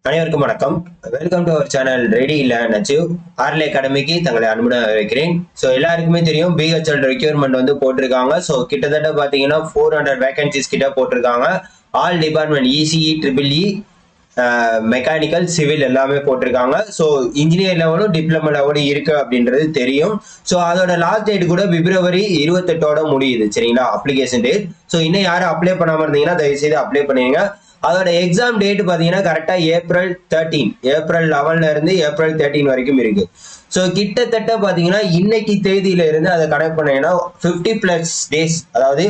அனைவருக்கும் வணக்கம். Welcome to our channel ready இல்ல நச்சிவ் ஆர்லே அகாடமிக்கு தங்களை அன்புடன் வைக்கிறேன். ஸோ எல்லாருக்குமே தெரியும் பிஹெச்எல் ரெக்யூர்மெண்ட் வந்து போட்டிருக்காங்க. ஸோ கிட்டத்தட்ட பார்த்தீங்கன்னா 400 வேகன்சிஸ் கிட்ட போட்டிருக்காங்க. All department ECE triple E mechanical civil எல்லாமே போட்டிருக்காங்க. ஸோ இன்ஜினியர் லெவலும் டிப்ளமோ லெவலும் இருக்கு அப்படின்றது தெரியும். ஸோ அதோட லாஸ்ட் டேட் கூட பிப்ரவரி 28 முடியுது. சரிங்களா, அப்ளிகேஷன் டேட். ஸோ இன்னும் யாரும் அப்ளை பண்ணாம இருந்தீங்கன்னா தயவுசெய்து அப்ளை பண்ணுவீங்க. அதோட எக்ஸாம் டேட் பார்த்தீங்கன்னா கரெக்டா ஏப்ரல் 11ல இருந்து ஏப்ரல் 13 வரைக்கும் இருக்கு. ஸோ கிட்டத்தட்ட பார்த்தீங்கன்னா இன்னைக்கு தேதியில இருந்து அதை கனெக்ட் பண்ணீங்கன்னா 50+ டேஸ், அதாவது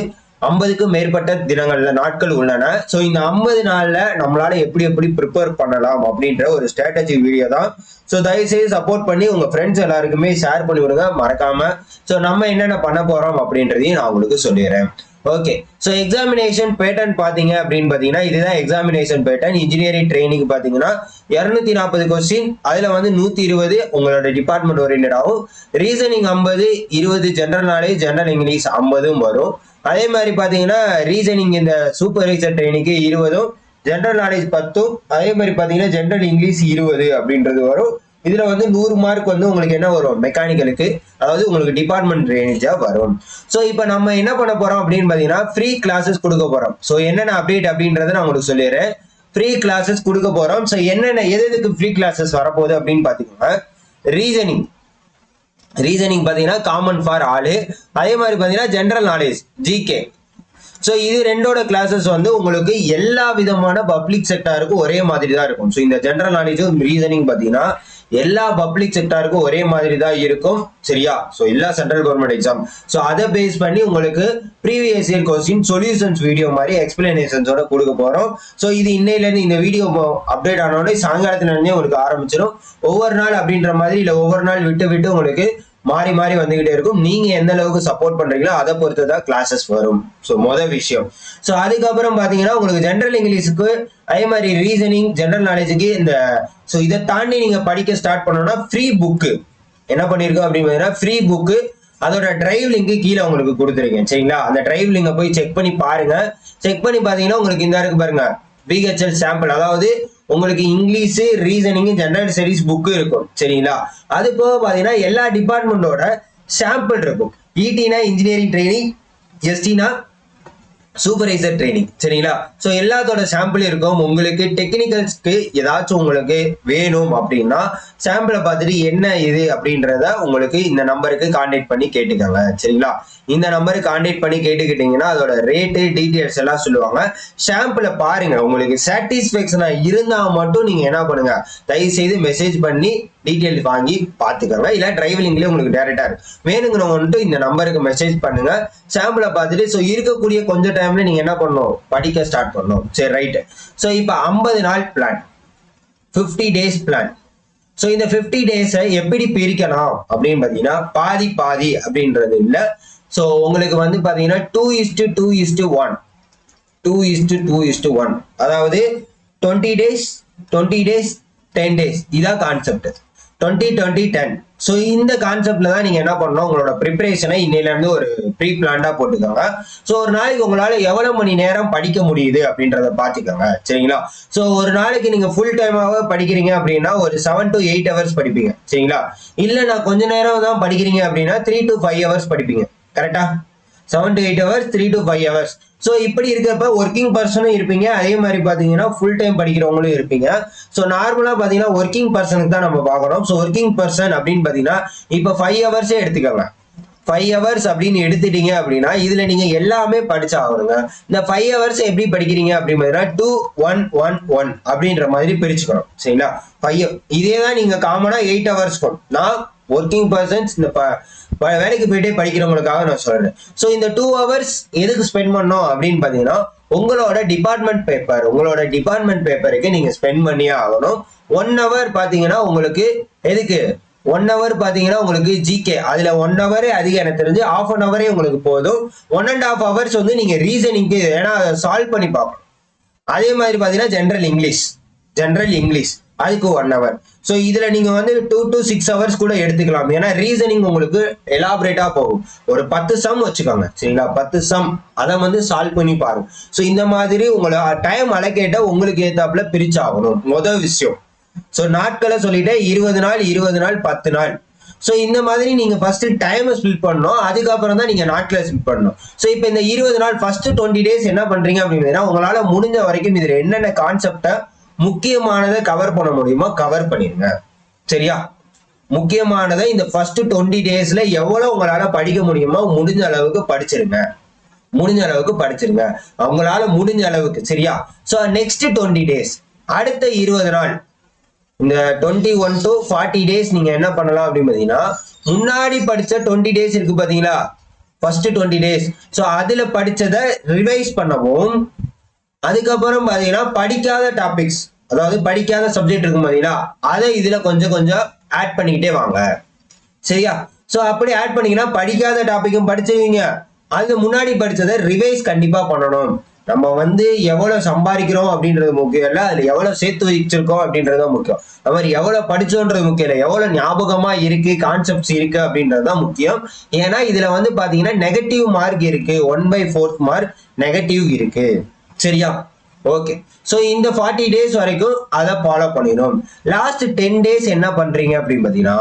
50க்கும் மேற்பட்ட தினங்கள்ல நாட்கள் உள்ளன. ஸோ இந்த 50 நாள்ல நம்மளால எப்படி எப்படி ப்ரிப்பேர் பண்ணலாம் அப்படின்ற ஒரு ஸ்ட்ராட்டஜி வீடியோ தான். ஸோ தயவுசெய்து சப்போர்ட் பண்ணி உங்க ஃப்ரெண்ட்ஸ் எல்லாருக்குமே ஷேர் பண்ணி விடுங்க மறக்காம. ஸோ நம்ம என்னென்ன பண்ண போறோம் அப்படின்றதையும் நான் உங்களுக்கு சொல்லிடுறேன். ஓகே, ஸோ எக்ஸாமினேஷன் பேட்டர்ன் பார்த்தீங்க அப்படின்னு பார்த்தீங்கன்னா இதுதான் எக்ஸாமினேஷன் பேட்டர்ன். இன்ஜினியரிங் ட்ரைனிங் பார்த்தீங்கன்னா 240 கொஸ்டின், அதில் வந்து 120 உங்களோட டிபார்ட்மெண்ட் ஓரியன்டட் ஆகும். Reasoning 50, 20 general knowledge, general English 50 வரும். அதே மாதிரி பார்த்தீங்கன்னா ரீசனிங் இந்த சூப்பர்வைசர் ட்ரைனிங்க்கு 20, ஜென்ரல் நாலேஜ் 10, அதே மாதிரி பார்த்தீங்கன்னா ஜென்ரல் இங்கிலீஷ் 20 அப்படின்றது வரும். இதுல வந்து 100 மார்க் வந்து உங்களுக்கு என்ன வரும், மெக்கானிக்கலுக்கு, அதாவது உங்களுக்கு டிபார்ட்மெண்ட் ரேஞ்சா வரும். ஸோ இப்போ நம்ம என்ன பண்ண போறோம் அப்படின்னு பாத்தீங்கன்னா ஃப்ரீ கிளாஸஸ் கொடுக்க போறோம். ஸோ என்னென்ன அப்டேட் அப்படின்றத நான் உங்களுக்கு சொல்லிடுறேன். ஃப்ரீ கிளாஸஸ் கொடுக்க போறோம். ஸோ என்னென்ன எதுக்கு ஃப்ரீ கிளாஸஸ் வரப்போகுது அப்படின்னு பாத்தீங்கன்னா ரீசனிங் பாத்தீங்கன்னா காமன் ஃபார் ஆளு, அதே மாதிரி பாத்தீங்கன்னா ஜென்ரல் நாலேஜ் ஜிகே. ஸோ இது ரெண்டோட கிளாஸஸ் வந்து உங்களுக்கு எல்லா விதமான பப்ளிக் செக்டாருக்கும் ஒரே மாதிரி தான் இருக்கும். ஸோ இந்த ஜென்ரல் நாலேஜும் ரீசனிங் பார்த்தீங்கன்னா எல்லா பப்ளிக் செக்டாருக்கும் ஒரே மாதிரி தான் இருக்கும். சரியா? ஸோ எல்லா சென்ட்ரல் கவர்மெண்ட் எக்ஸாம். ஸோ அதை பேஸ் பண்ணி உங்களுக்கு previous year question solutions video மாதிரி எக்ஸ்பிளனேஷன்ஸோட கொடுக்க போறோம். ஸோ இது இன்னையிலேருந்து இந்த வீடியோ அப்டேட் ஆனோடனே சாயங்காலத்துல இருந்தே உங்களுக்கு ஆரம்பிச்சிடும். ஒவ்வொரு நாள் அப்படின்ற மாதிரி இல்லை, ஒவ்வொரு நாள் விட்டு விட்டு உங்களுக்கு மாறி மாறி வந்துகிட்டே இருக்கும். நீங்க எந்த அளவுக்கு சப்போர்ட் பண்றீங்களோ அதை பொறுத்து தான் கிளாஸஸ் வரும். ஸோ மொதல் விஷயம். ஸோ அதுக்கப்புறம் பாத்தீங்கன்னா உங்களுக்கு ஜென்ரல் இங்கிலீஷுக்கு, அதே மாதிரி ரீசனிங், ஜென்ரல் நாலேஜுக்கு இந்த ஸோ இதை தாண்டி நீங்க படிக்க ஸ்டார்ட் பண்ணோம்னா ஃப்ரீ புக்கு என்ன பண்ணிருக்கோம் அப்படின்னு பார்த்தீங்கன்னா ஃப்ரீ புக்கு, அதோட டிரைவ் லிங்க் கீழே உங்களுக்கு கொடுத்துருக்கேன். சரிங்களா, அந்த டிரைவ் லிங்கை போய் செக் பண்ணி பாருங்க. செக் பண்ணி பாத்தீங்கன்னா உங்களுக்கு இந்த இருக்கு பாருங்க, பிஹெச்எல் சாம்பிள், அதாவது உங்களுக்கு English, reasoning, general studies book இருக்கும். சரிங்களா, அது போக பாத்தீங்கன்னா எல்லா டிபார்ட்மெண்டோட சாம்பிள் இருக்கும். இடினா இன்ஜினியரிங் ட்ரைனிங், எஸ்டினா சூப்பர்வைசர் ட்ரைனிங். சரிங்களா, ஸோ எல்லாத்தோட சாம்பிள் இருக்கும். உங்களுக்கு டெக்னிக்கல்ஸ்க்கு ஏதாச்சும் உங்களுக்கு வேணும் அப்படின்னா சாம்பிளை பார்த்துட்டு என்ன இது அப்படின்றத உங்களுக்கு இந்த நம்பருக்கு கான்டாக்ட் பண்ணி கேட்டுக்கோங்க. சரிங்களா, இந்த நம்பருக்கு கான்டாக்ட் பண்ணி கேட்டுக்கிட்டீங்கன்னா அதோட ரேட்டு டீட்டெயில்ஸ் எல்லாம் சொல்லுவாங்க. சாம்பிளை பாருங்க, உங்களுக்கு சாட்டிஸ்ஃபேக்ஷனா இருந்தா மட்டும் நீங்க என்ன பண்ணுங்க, தயவு செய்து மெசேஜ் பண்ணி டீட்டெயில் வாங்கி பார்த்துக்கோங்க. இல்லை டிரைவிங்லேயே உங்களுக்கு டேரக்டா வேணுங்கிறவங்க வந்துட்டு இந்த நம்பருக்கு மெசேஜ் பண்ணுங்க. சாம்பிளை பார்த்துட்டு ஸோ இருக்கக்கூடிய கொஞ்சம் டைம்ல நீங்க என்ன பண்ணணும், படிக்க ஸ்டார்ட் பண்ணணும். சரி, ரைட்டு. ஸோ இப்போ 50 நாள் பிளான், 50 டேஸ் பிளான். ஸோ இந்த 50 டேஸை எப்படி பிரிக்கலாம் அப்படின்னு பார்த்தீங்கன்னா பாதி பாதி அப்படின்றது இல்லை. ஸோ உங்களுக்கு வந்து பார்த்தீங்கன்னா 2:2:1, 2:2:1, அதாவது 20 டேஸ் 20 டேஸ் 10 டேஸ், இதான் கான்செப்ட். 20-20-10. ஸோ இந்த கான்செப்ட்ல தான் நீங்க என்ன பண்ணணும், உங்களோட ப்ரிப்பரேஷனை இன்னையில இருந்து ஒரு ப்ரீ பிளான்டா போட்டுக்கோங்க. ஸோ ஒரு நாளைக்கு உங்களால எவ்வளவு மணி நேரம் படிக்க முடியுது அப்படின்றத பாத்துக்கோங்க. சரிங்களா, ஸோ ஒரு நாளைக்கு நீங்க ஃபுல் டைமாவே படிக்கிறீங்க அப்படின்னா ஒரு 7 to 8 ஹவர்ஸ் படிப்பீங்க. சரிங்களா, இல்ல நான் கொஞ்ச நேரம் தான் படிக்கிறீங்க அப்படின்னா 3 to 5 ஹவர்ஸ் படிப்பீங்க. கரெக்டா, 7 to 8 hours, 3 to 5 hours. So இப்படி இருக்கப்ப ஒர்க்கிங் பர்சனும் இருப்பீங்க, அதே மாதிரி பாத்தீங்கன்னா ஃபுல் டைம் படிக்கிறவங்களும் இருப்பீங்க. ஸோ நார்மலா பாத்தீங்கன்னா ஒர்க்கிங் பர்சனுக்கு தான் நம்ம பார்க்கணும். ஸோ ஒர்க்கிங் பர்சன் அப்படின்னு பாத்தீங்கன்னா இப்போ 5 ஹவர்ஸே எடுத்துக்கோங்க. 5 ஹவர்ஸ் அப்படின்னு எடுத்துட்டீங்க அப்படின்னா இதுல நீங்க எல்லாமே படிச்சு ஆகணுங்க. இந்த 5 ஹவர்ஸ் எப்படி படிக்கிறீங்க அப்படின்னு பாத்தீங்கன்னா 2-1-1-1 அப்படின்ற மாதிரி பிரிச்சுக்கணும். சரிங்களா, 5 இதே தான் நீங்க காமனா 8 ஹவர்ஸ். நான் ஒர்க்கிங் பர்சன்ஸ் இந்த வேலைக்கு போயிட்டே படிக்கிறவங்களுக்காக நான் சொல்றேன். ஸோ இந்த 2 ஹவர்ஸ் எதுக்கு ஸ்பெண்ட் பண்ணோம் அப்படின்னு பாத்தீங்கன்னா உங்களோட டிபார்ட்மெண்ட் பேப்பருக்கு நீங்க ஸ்பெண்ட் பண்ணியே ஆகணும். 1 ஹவர் பாத்தீங்கன்னா உங்களுக்கு எதுக்கு, 1 ஹவர் பாத்தீங்கன்னா உங்களுக்கு ஜிகே, அதுல 1 ஹவரே அதிகம், எனக்கு தெரிஞ்சு 1/2 ஹவரே உங்களுக்கு போதும். 1.5 ஹவர்ஸ் வந்து நீங்க ரீசனிங்க்கு, ஏன்னா அதை சால்வ் பண்ணி பார்க்கணும். அதே மாதிரி பாத்தீங்கன்னா ஜென்ரல் இங்கிலீஷ் அதுக்கு 1 ஹவர். ஸோ இதுல நீங்க வந்து 2 to 6 hours கூட எடுத்துக்கலாம். ஏன்னா ரீசனிங் உங்களுக்கு எலாபரேட்டா போகும். ஒரு 10 சம் வச்சுக்கோங்க சரிங்களா, 10 சம் அதை வந்து சால்வ் பண்ணி பாருங்க. ஸோ இந்த மாதிரி உங்களை டைம் அலோகேட்டா உங்களுக்கு ஏத்தாப்புல பிரிச்சாகணும் முதல் விஷயம். ஸோ நாட்களை சொல்லிட்டேன், 20 நாள் 20 நாள் 10 நாள். ஸோ இந்த மாதிரி நீங்க ஃபர்ஸ்ட் டைமை ஸ்பிளிட் பண்ணணும், அதுக்கப்புறம் தான் நீங்க நாட்களை ஸ்பிளிட் பண்ணணும். ஸோ இப்போ இந்த 20 நாள் ஃபர்ஸ்ட் 20 days என்ன பண்றீங்க அப்படின்னா, உங்களால முடிஞ்ச வரைக்கும் இதுல என்னென்ன கான்செப்டை முக்கியமானதை கவர் பண்ண முடியுமோ கவர் பண்ணிருங்க. சரியா, முக்கியமானதை இந்த ஃபர்ஸ்ட் 20 daysல எவ்வளவு உங்களால படிக்க முடியுமோ முடிஞ்ச அளவுக்கு படிச்சிருங்க. முடிஞ்ச அளவுக்கு படிச்சிருங்க அவங்களால முடிஞ்ச அளவுக்கு. சரியா, ஸோ நெக்ஸ்ட் 20 days, அடுத்த 20 நாள், இந்த 21 to 40 days நீங்க என்ன பண்ணலாம் அப்படின்னு பாத்தீங்கன்னா, முன்னாடி படிச்ச 20 days இருக்கு பாத்தீங்களா, ஃபர்ஸ்ட் 20 days. ஸோ அதுல படிச்சதை ரிவைஸ் பண்ணவும், அதுக்கப்புறம் பாத்தீங்கன்னா படிக்காத டாபிக்ஸ், அதாவது படிக்காத சப்ஜெக்ட் இருக்கும் பாத்தீங்களா, அதை இதுல கொஞ்சம் கொஞ்சம் ஆட் பண்ணிக்கிட்டே வாங்க. சரியா, ஸோ அப்படி ஆட் பண்ணீங்கன்னா படிக்காத டாபிக்கும் படிச்சிருவீங்க, அது முன்னாடி படிச்சதை ரிவைஸ் கண்டிப்பா பண்ணணும். நம்ம வந்து எவ்வளவு சம்பாதிக்கிறோம் அப்படின்றது முக்கியம் இல்ல, அதுல எவ்வளவு சேர்த்து வச்சிருக்கோம் அப்படின்றது முக்கியம். அது மாதிரி எவ்வளவு படிச்சோன்றது முக்கியம் இல்ல, எவ்வளவு ஞாபகமா இருக்கு, கான்செப்ட்ஸ் இருக்கு அப்படின்றதுதான் முக்கியம். ஏன்னா இதுல வந்து பாத்தீங்கன்னா நெகட்டிவ் மார்க் இருக்கு, 1/4 மார்க் நெகட்டிவ் இருக்கு. சரியா, ஓகே. ஸோ இந்த 40 days வரைக்கும் அதை ஃபாலோ பண்ணிடும். லாஸ்ட் 10 days என்ன பண்றீங்க அப்படின்னு பாத்தீங்கன்னா,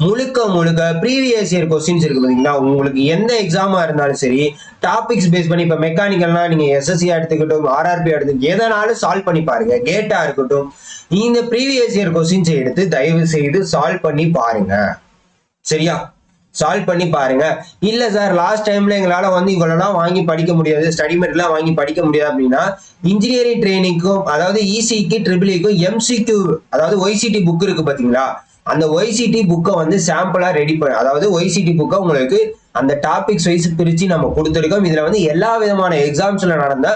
முழுக்க முழுக்க ப்ரீவியஸ் இயர் கொஸ்டின்ஸ் இருக்கு பாத்தீங்கன்னா, உங்களுக்கு எந்த எக்ஸாமா இருந்தாலும் சரி டாபிக்ஸ் பேஸ் பண்ணி, இப்ப மெக்கானிக்கல்னா நீங்க எஸ்எஸ்சி எடுத்துக்கிட்டும், ஆர்ஆர்பி எடுத்து எதனாலும் சால்வ் பண்ணி பாருங்க. கேட்டா இருக்கட்டும், இந்த ப்ரீவியஸ் இயர் கொஸ்டின்ஸ் எடுத்து தயவு செய்து சால்வ் பண்ணி பாருங்க. சரியா, சால்வ் பண்ணி பாருங்க. இல்ல சார் லாஸ்ட் டைம்ல எங்களால வந்து இவ்வளவுலாம் வாங்கி படிக்க முடியாது, ஸ்டடி மெட்டீரியல்லாம் வாங்கி படிக்க முடியாது அப்படின்னா, இன்ஜினியரிங் ட்ரைனிங்க்கும் அதாவது இசிக்கு ட்ரிபிள்இக்கும் எம்சிக்யூ அதாவது ஒய்சிடி புக் இருக்கு பாத்தீங்களா, அந்த ஒய்சிடி புக்கை வந்து சாம்பிளா ரெடி பண்ண, அதாவது ஒய்சிடி புக்கை உங்களுக்கு அந்த டாபிக்ஸ் வைஸ் பிரிச்சு நம்ம கொடுத்துருக்கோம். இதுல வந்து எல்லா விதமான எக்ஸாம்ஸ்ல நடந்த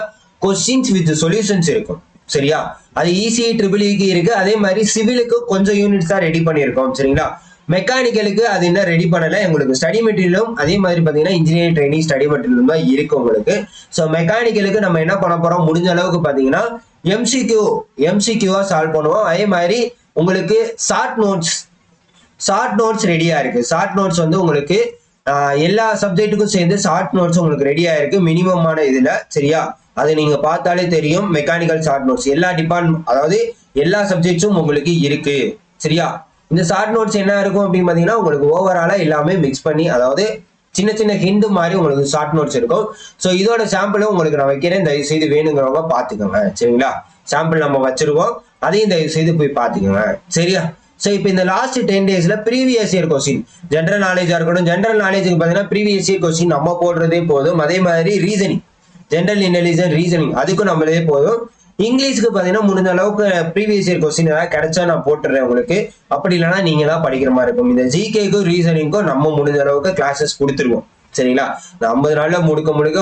கொஸ்டின்ஸ் வித் சொல்யூஷன்ஸ் இருக்கும். சரியா, அது இசி ட்ரிபிள்இக்கு இருக்கு, அதே மாதிரி சிவிலுக்கு கொஞ்சம் யூனிட்ஸ் தான் ரெடி பண்ணியிருக்கோம். சரிங்களா, மெக்கானிக்கலுக்கு அது என்ன ரெடி பண்ணல, உங்களுக்கு ஸ்டடி மெட்டீரியலும் அதே மாதிரி பாத்தீங்கன்னா இன்ஜினியரிங் ட்ரைனிங் ஸ்டடி மெட்டீரியலும் தான் இருக்கு உங்களுக்கு. ஸோ மெக்கானிக்கலுக்கு நம்ம என்ன பண்ண போறோம், முடிஞ்ச அளவுக்கு பாத்தீங்கன்னா எம்சிக்யூவா சால்வ் பண்ணுவோம். அதே மாதிரி உங்களுக்கு ஷார்ட் நோட்ஸ் ரெடியா இருக்கு. ஷார்ட் நோட்ஸ் வந்து உங்களுக்கு எல்லா சப்ஜெக்ட்டுக்கும் சேர்ந்து ஷார்ட் நோட்ஸ் உங்களுக்கு ரெடியா இருக்கு மினிமமான இதுல. சரியா, அது நீங்க பார்த்தாலே தெரியும். மெக்கானிக்கல் ஷார்ட் நோட்ஸ் எல்லா டிபார்ட்மெண்ட், அதாவது எல்லா சப்ஜெக்ட்ஸும் உங்களுக்கு இருக்கு. சரியா, இந்த ஷார்ட் நோட்ஸ் என்ன இருக்கும் அப்படின்னு பாத்தீங்கன்னா, உங்களுக்கு ஓவராலா எல்லாமே மிக்ஸ் பண்ணி, அதாவது சின்ன சின்ன ஹிண்ட் மாதிரி உங்களுக்கு ஷார்ட் நோட்ஸ் இருக்கும். ஸோ இதோட சாம்பிளும் உங்களுக்கு நான் வைக்கிறேன், தயவு செய்து வேணுங்கிறவங்க பாத்துக்கோங்க. சரிங்களா, சாம்பிள் நம்ம வச்சிருவோம், அதையும் தயவு செய்து போய் பாத்துக்கோங்க. சரியா, ஸோ இப்போ இந்த லாஸ்ட் 10 daysல ப்ரீவியஸ் இயர் கொஸ்டின், ஜென்ரல் நாலேஜா இருக்கட்டும், ஜென்ரல் நாலேஜுக்கு பாத்தீங்கன்னா ப்ரீவியஸ் இயர் கொஸ்டின் நம்ம போடுறதே போதும். அதே மாதிரி ரீசனிங், ஜென்ரல் இன்டெலிஜென்ஸ் ரீசனிங், அதுக்கும் நம்மளே போதும். இங்கிலீஷ்க்கு பாத்தீங்கன்னா முடிஞ்ச அளவுக்கு ப்ரீவியஸ் இயர் கொஸ்டின் ஏதாவது கிடைச்சா நான் போட்டுறேன் உங்களுக்கு, அப்படி இல்லைன்னா நீங்க தான் படிக்கிற மாதிரி இருக்கும். இந்த ஜிகேக்கும் ரீசனிங்கும் நம்ம முடிஞ்ச அளவுக்கு கிளாஸஸ் கொடுத்துருவோம். சரிங்களா, இந்த 50 நாள்ல முழுக்க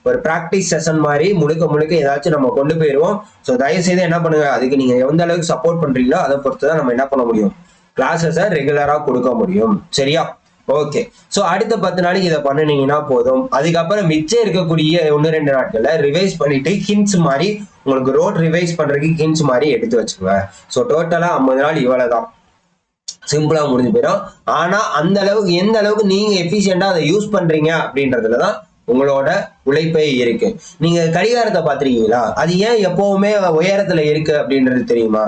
ஒரு பிராக்டிஸ் செஷன் மாதிரி முழுக்க ஏதாச்சும் நம்ம கொண்டு போயிருவோம். ஸோ தயவு செய்து என்ன பண்ணுங்க, அதுக்கு நீங்க எந்த அளவுக்கு சப்போர்ட் பண்றீங்களோ அதை பொறுத்து தான் நம்ம என்ன பண்ண முடியும், கிளாஸஸை ரெகுலரா கொடுக்க முடியும். சரியா, ஓகே. ஸோ அடுத்த 10 நாளைக்கு இதை பண்ணினீங்கன்னா போதும். அதுக்கப்புறம் மிச்சம் இருக்கக்கூடிய 1-2 நாட்கள்ல ரிவைஸ் பண்ணிட்டு ஹிண்ட்ஸ் மாதிரி உங்களுக்கு ரோட் ரிவைஸ் பண்றதுக்கு ஹிண்ட்ஸ் மாதிரி எடுத்து வச்சுக்குங்க. ஸோ டோட்டலா 50 நாள் இவ்வளவுதான், சிம்பிளா முடிஞ்சு போயிடும். ஆனா அந்த அளவுக்கு எந்த அளவுக்கு நீங்க எஃபிஷியண்டா அதை யூஸ் பண்றீங்க அப்படின்றதுலதான் உங்களோட உழைப்பே இருக்கு. நீங்க கடிகாரத்தை பாத்திருக்கீங்களா, அது ஏன் எப்பவுமே உயரத்துல இருக்கு அப்படின்றது தெரியுமா?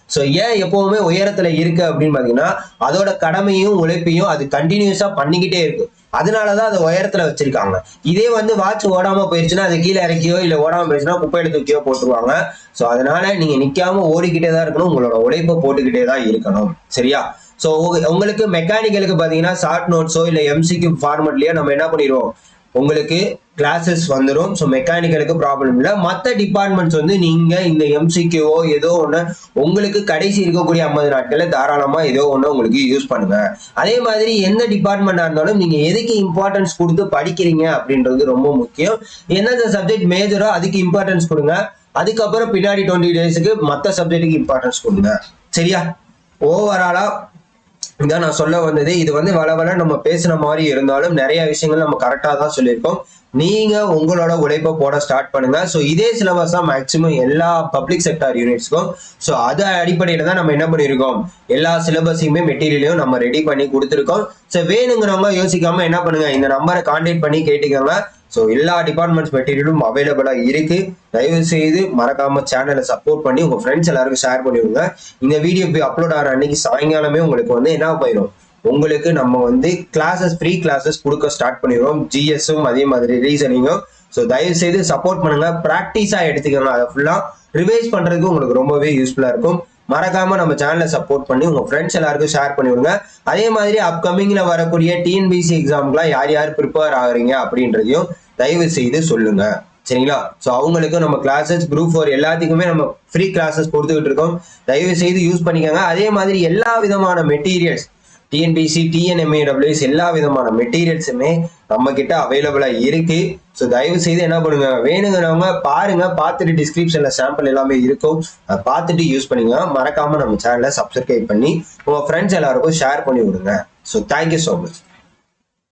ஸோ ஏன் எப்பவுமே உயரத்துல இருக்கு அப்படின்னு பாத்தீங்கன்னா, அதோட கடமையும் உழைப்பையும் அது கண்டினியூஸா பண்ணிக்கிட்டே இருக்கு. அதனாலதான் அதை உயரத்துல வச்சிருக்காங்க. இதே வந்து வாட்ச் ஓடாம போயிருச்சுன்னா அது கீழே இறக்கியோ இல்ல ஓடாம போயிருச்சுன்னா குப்பையில தூக்கியோ போட்டுருவாங்க. ஸோ அதனால நீங்க நிக்காம ஓடிக்கிட்டே தான் இருக்கணும், உங்களோட உழைப்பை போட்டுக்கிட்டே தான் இருக்கணும். சரியா, ஸோ உங்களுக்கு மெக்கானிக்கலுக்கு பாத்தீங்கன்னா ஷார்ட் நோட்ஸோ இல்ல எம்சிக்யூ ஃபார்மெட்லயோ நம்ம என்ன பண்ணிடுவோம், உங்களுக்கு கிளாஸஸ் வந்துடும். ஸோ மெக்கானிக்கலுக்கு ப்ராப்ளம் இல்லை. மற்ற டிபார்ட்மெண்ட்ஸ் வந்து நீங்க இந்த எம்சிக்யூவோ ஏதோ ஒன்று உங்களுக்கு கடைசி இருக்கக்கூடிய 50 நாட்கள்ல தாராளமா ஏதோ ஒன்று உங்களுக்கு யூஸ் பண்ணுங்க. அதே மாதிரி எந்த டிபார்ட்மெண்டா இருந்தாலும் நீங்க எதுக்கு இம்பார்ட்டன்ஸ் கொடுத்து படிக்கிறீங்க அப்படின்றது ரொம்ப முக்கியம். எந்தெந்த சப்ஜெக்ட் மேஜரோ அதுக்கு இம்பார்ட்டன்ஸ் கொடுங்க. அதுக்கப்புறம் பின்னாடி 20 daysக்கு மற்ற சப்ஜெக்ட்டுக்கு இம்பார்ட்டன்ஸ் கொடுங்க. சரியா, ஓவராலா இதான் நான் சொல்ல வந்தது. இது வந்து வளவள நம்ம பேசின மாதிரி இருந்தாலும் நிறைய விஷயங்கள் நம்ம கரெக்டா தான் சொல்லியிருக்கோம். நீங்க உங்களோட உழைப்பை போட ஸ்டார்ட் பண்ணுங்க. ஸோ இதே சிலபஸ் தான் மேக்சிமம் எல்லா பப்ளிக் செக்டார் யூனிட்ஸ்க்கும். ஸோ அது அடிப்படையில தான் நம்ம என்ன பண்ணியிருக்கோம், எல்லா சிலபஸையுமே மெட்டீரியலையும் நம்ம ரெடி பண்ணி கொடுத்துருக்கோம். ஸோ வேணுங்கிறவங்க யோசிக்காம என்ன பண்ணுங்க, இந்த நம்பரை கான்டாக்ட் பண்ணி கேட்டுக்கோங்க. ஸோ எல்லா டிபார்ட்மெண்ட்ஸ் மெட்டீரியலும் அவைலபிளா இருக்கு. தயவு செய்து மறக்காம சேனலை சப்போர்ட் பண்ணி உங்க ஃப்ரெண்ட்ஸ் எல்லாருக்கும் ஷேர் பண்ணிவிடுங்க. இந்த வீடியோ போய் அப்லோட் ஆகிற அன்னைக்கு சாயங்காலமே உங்களுக்கு வந்து என்ன போயிடும், உங்களுக்கு நம்ம வந்து கிளாஸஸ் ஃப்ரீ கிளாஸஸ் கொடுக்க ஸ்டார்ட் பண்ணிடுவோம். ஜிஎஸும் அதே மாதிரி ரீசனிங்கும். ஸோ தயவு செய்து சப்போர்ட் பண்ணுங்க, ப்ராக்டிஸா எடுத்துக்கோங்க. அதை ஃபுல்லா ரிவைஸ் பண்றதுக்கு உங்களுக்கு ரொம்பவே யூஸ்ஃபுல்லா இருக்கும். மறக்காம நம்ம சேனலை சப்போர்ட் பண்ணி உங்க ஃப்ரெண்ட்ஸ் எல்லாருக்கும் ஷேர் பண்ணி விடுங்க. அதே மாதிரி அப்கமிங்ல வரக்கூடிய டிஎன்பிசி எக்ஸாம்க்குலாம் யார் யார் ப்ரிப்பேர் ஆகுறீங்க அப்படின்றதையும் தயவு செய்து சொல்லுங்க. சரிங்களா? ஸோ அவங்களுக்கு நம்ம கிளாஸஸ் குரூப் 4 எல்லாத்துக்குமே நம்ம ஃப்ரீ கிளாஸஸ் கொடுத்துக்கிட்டு இருக்கோம். தயவு செய்து யூஸ் பண்ணிக்கோங்க. அதே மாதிரி எல்லா விதமான மெட்டீரியல்ஸ் டிஎன்பிசி டிஎன்எம்ஏடபிள்யூஎஸ் எல்லா விதமான மெட்டீரியல்ஸுமே நம்ம கிட்ட அவைலபிளா இருக்கு. ஸோ தயவு செய்து என்ன பண்ணுங்க, வேணுங்கிறவங்க பாருங்க, பார்த்துட்டு டிஸ்கிரிப்ஷன்ல சாம்பிள் எல்லாமே இருக்கும், அதை பார்த்துட்டு யூஸ் பண்ணிங்க. மறக்காம நம்ம சேனலை சப்ஸ்கிரைப் பண்ணி உங்க ஃப்ரெண்ட்ஸ் எல்லாருக்கும் ஷேர் பண்ணி விடுங்க. So thank you so much.